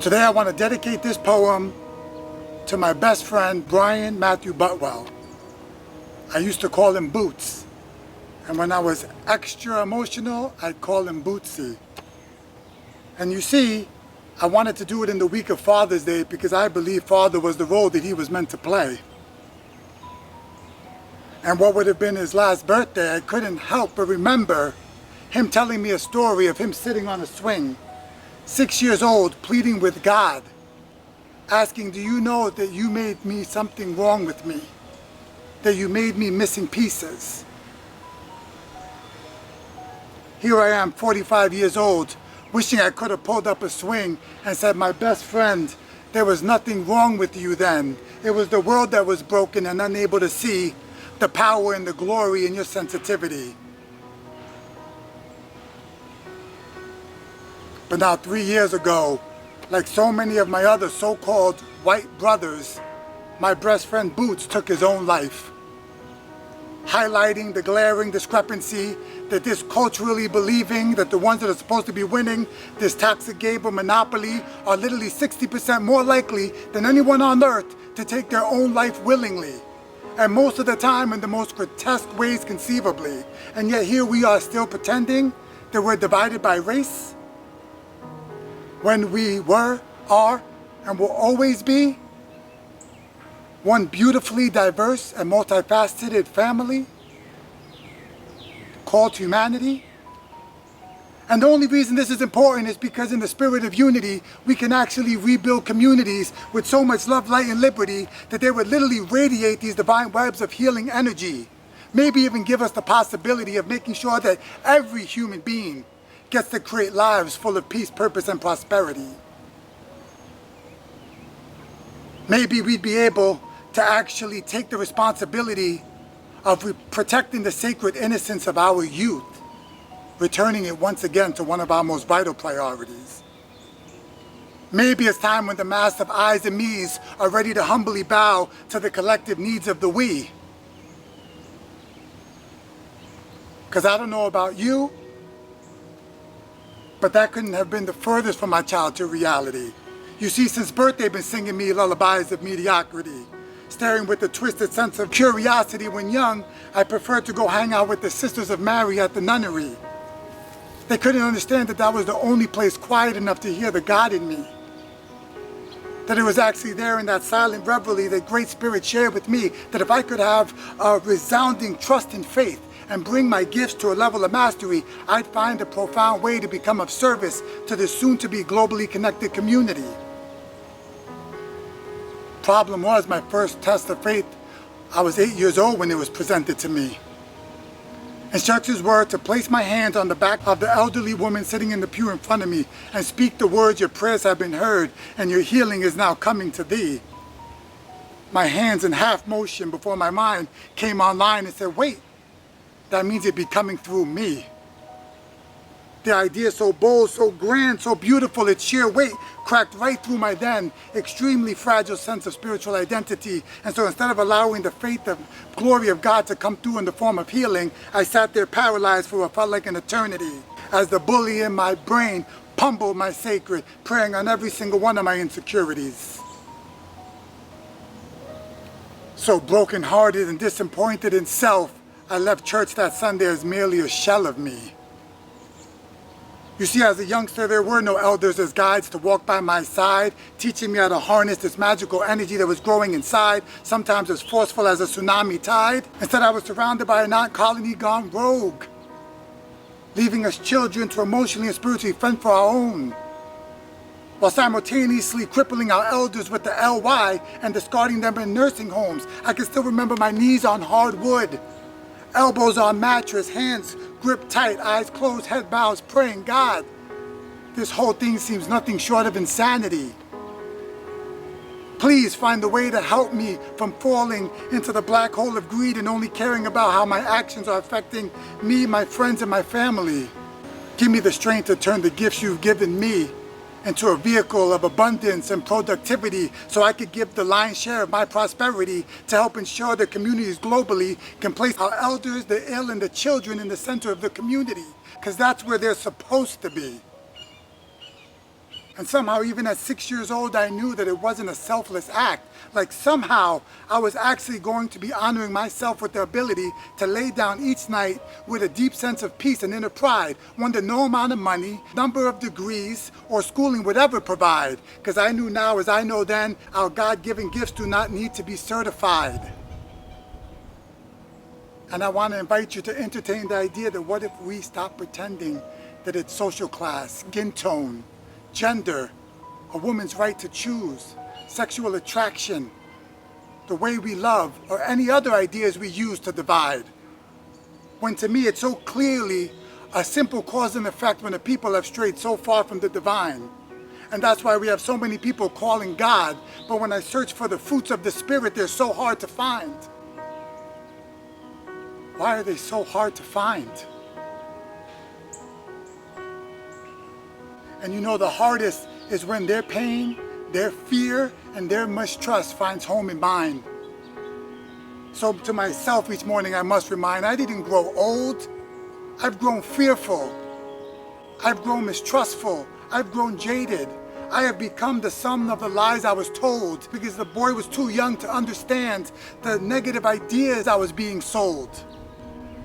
Today I want to dedicate this poem to my best friend, Brian Matthew Butwell. I used to call him Boots. And when I was extra emotional, I'd call him Bootsy. And you see, I wanted to do it in the week of Father's Day because I believe father was the role that he was meant to play. And what would have been his last birthday, I couldn't help but remember him telling me a story of him sitting on a swing, 6 years old, pleading with God, asking, do you know that you made me something wrong with me? That you made me missing pieces? Here I am, 45 years old, wishing I could have pulled up a swing and said, my best friend, there was nothing wrong with you then. It was the world that was broken and unable to see the power and the glory in your sensitivity. But now 3 years ago, like so many of my other so-called white brothers, my best friend Boots took his own life, highlighting the glaring discrepancy that this culturally believing that the ones that are supposed to be winning this toxic game of monopoly are literally 60% more likely than anyone on earth to take their own life willingly, and most of the time in the most grotesque ways conceivably. And yet here we are still pretending that we're divided by race, when we were, are, and will always be one beautifully diverse and multifaceted family called humanity. And the only reason this is important is because in the spirit of unity, we can actually rebuild communities with so much love, light, and liberty that they would literally radiate these divine webs of healing energy. Maybe even give us the possibility of making sure that every human being gets to create lives full of peace, purpose, and prosperity. Maybe we'd be able to actually take the responsibility of protecting the sacred innocence of our youth, returning it once again to one of our most vital priorities. Maybe it's time when the mass of I's and me's are ready to humbly bow to the collective needs of the we. Because I don't know about you, but that couldn't have been the furthest from my childhood reality. You see, since birth they've been singing me lullabies of mediocrity. Staring with a twisted sense of curiosity when young, I preferred to go hang out with the Sisters of Mary at the nunnery. They couldn't understand that that was the only place quiet enough to hear the God in me. That it was actually there in that silent reveille that Great Spirit shared with me, that if I could have a resounding trust and faith and bring my gifts to a level of mastery, I'd find a profound way to become of service to this soon-to-be globally connected community. Problem was, my first test of faith, I was 8 years old when it was presented to me. Instructions were to place my hands on the back of the elderly woman sitting in the pew in front of me and speak the words, your prayers have been heard and your healing is now coming to thee. My hands in half motion before my mind came online and said, wait, that means it'd be coming through me. The idea so bold, so grand, so beautiful, its sheer weight cracked right through my then extremely fragile sense of spiritual identity. And so instead of allowing the faith of glory of God to come through in the form of healing, I sat there paralyzed for what felt like an eternity, as the bully in my brain pummeled my sacred, preying on every single one of my insecurities. So brokenhearted and disappointed in self, I left church that Sunday as merely a shell of me. You see, as a youngster, there were no elders as guides to walk by my side, teaching me how to harness this magical energy that was growing inside, sometimes as forceful as a tsunami tide. Instead, I was surrounded by an ant colony gone rogue, leaving us children to emotionally and spiritually fend for our own, while simultaneously crippling our elders with the LY and discarding them in nursing homes. I can still remember my knees on hard wood, elbows on mattress, hands gripped tight, eyes closed, head bows, praying, God, this whole thing seems nothing short of insanity. Please find a way to help me from falling into the black hole of greed and only caring about how my actions are affecting me, my friends, and my family. Give me the strength to turn the gifts you've given me into a vehicle of abundance and productivity so I could give the lion's share of my prosperity to help ensure that communities globally can place our elders, the ill, and the children in the center of the community, because that's where they're supposed to be. And somehow, even at 6 years old, I knew that it wasn't a selfless act. Like somehow, I was actually going to be honoring myself with the ability to lay down each night with a deep sense of peace and inner pride, one that no amount of money, number of degrees, or schooling would ever provide. Because I knew now, as I know then, our God-given gifts do not need to be certified. And I want to invite you to entertain the idea that what if we stop pretending that it's social class, skin tone, gender, a woman's right to choose, sexual attraction, the way we love, or any other ideas we use to divide. When to me it's so clearly a simple cause and effect when the people have strayed so far from the divine. And that's why we have so many people calling God, but when I search for the fruits of the Spirit, they're so hard to find. Why are they so hard to find? And you know the hardest is when their pain, their fear, and their mistrust finds home in mine. So to myself each morning I must remind, I didn't grow old. I've grown fearful. I've grown mistrustful. I've grown jaded. I have become the sum of the lies I was told because the boy was too young to understand the negative ideas I was being sold.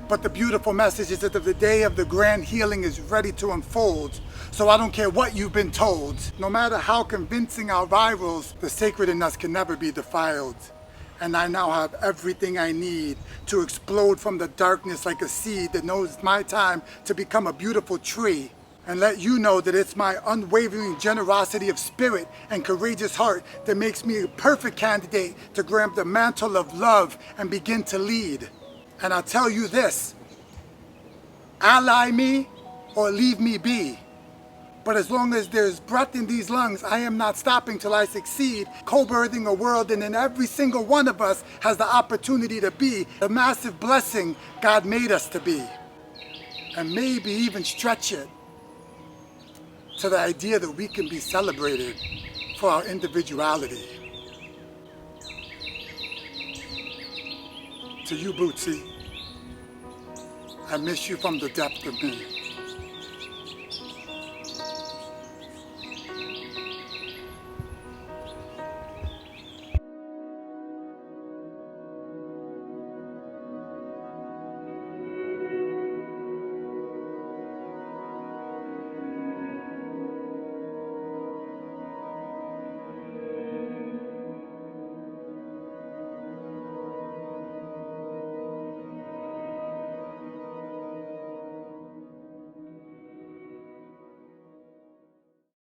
But the beautiful message is that the day of the grand healing is ready to unfold. So I don't care what you've been told. No matter how convincing our rivals, the sacred in us can never be defiled. And I now have everything I need to explode from the darkness like a seed that knows it's my time to become a beautiful tree. And let you know that it's my unwavering generosity of spirit and courageous heart that makes me a perfect candidate to grab the mantle of love and begin to lead. And I'll tell you this, ally me or leave me be. But as long as there's breath in these lungs, I am not stopping till I succeed, co-birthing a world, and then every single one of us has the opportunity to be the massive blessing God made us to be. And maybe even stretch it to the idea that we can be celebrated for our individuality. To you, Betsy, I miss you from the depth of me.